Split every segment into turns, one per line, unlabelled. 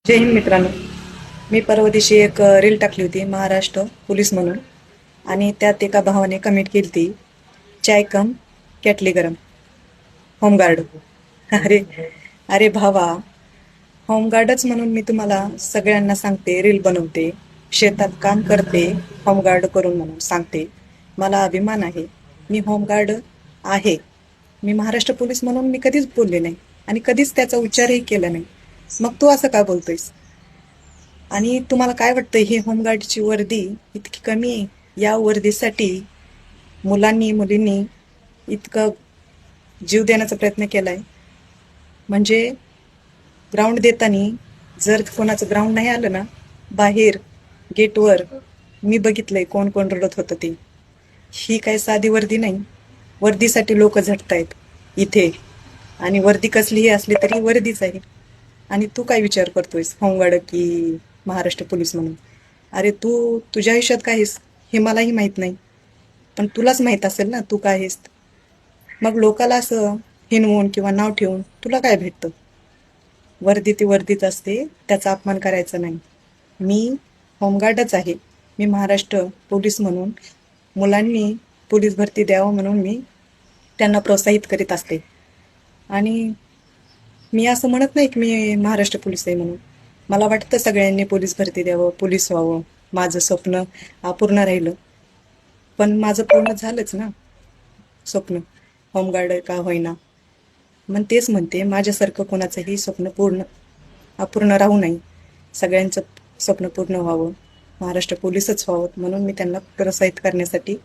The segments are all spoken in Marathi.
जय हिंद मित्रांनो. मी परवा दिवशी एक रील टाकली होती महाराष्ट्र पोलीस म्हणून. आणि त्यात एका भावाने कमेंट केली ती, चाय कम केटली गरम, होमगार्ड. अरे अरे भावा, होमगार्डच म्हणून मी तुम्हाला सगळ्यांना सांगते, रील बनवते, शेतात काम करते, होमगार्ड करून म्हणून सांगते. मला अभिमान आहे, मी होमगार्ड आहे. मी महाराष्ट्र पोलीस म्हणून मी कधीच बोलले नाही आणि कधीच त्याचा उच्चारही केला नाही. मग तू असं का बोलतोयस? आणि तुम्हाला काय वाटतं, ही होमगार्डची वर्दी इतकी कमी आहे? या वर्दीसाठी मुलांनी मुलींनी इतकं जीव देण्याचा प्रयत्न केलाय. म्हणजे ग्राउंड देताना जर कोणाचं ग्राउंड नाही आलं ना, बाहेर गेटवर मी बघितलंय कोण कोण रडत होतं ते. ही काय साधी वर्दी नाही, वर्दीसाठी लोक झटतायत इथे. आणि वर्दी कसलीही असली तरी वर्दीच आहे. आणि तू काय विचार करतोयस, होमगार्ड की महाराष्ट्र पोलीस म्हणून? अरे तू तुझ्या आयुष्यात काय आहेस हे मलाही माहित नाही, पण तुलाच माहित असेल ना तू काय आहेस. मग लोकाला असं हिणवून किंवा नाव ठेवून तुला काय भेटतं? वर्दी ती वर्दीच असते, त्याचा अपमान करायचा नाही. मी होमगार्डच आहे. मी महाराष्ट्र पोलीस म्हणून मुलांनी पोलीस भरती द्यावं म्हणून मी त्यांना प्रोत्साहित करीत असते. आणि मी असं म्हणत नाही की मी महाराष्ट्र पोलीस आहे म्हणून. मला वाटतं सगळ्यांनी पोलीस भरती द्यावं, पोलीस व्हावं. माझं स्वप्न अपूर्ण राहिलं, पण माझं पूर्ण झालंच ना स्वप्न, होमगार्ड का होईना. मग तेच म्हणते, माझ्यासारखं कोणाचंही स्वप्न अपूर्ण राहू नये. सगळ्यांचं स्वप्न पूर्ण व्हावं, महाराष्ट्र पोलीसच व्हावं म्हणून मी त्यांना प्रोत्साहित करण्यासाठी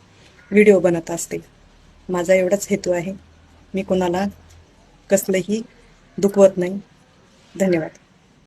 व्हिडिओ बनत असते. माझा एवढाच हेतू आहे. मी कोणाला कसलंही दुखवत नाही. धन्यवाद.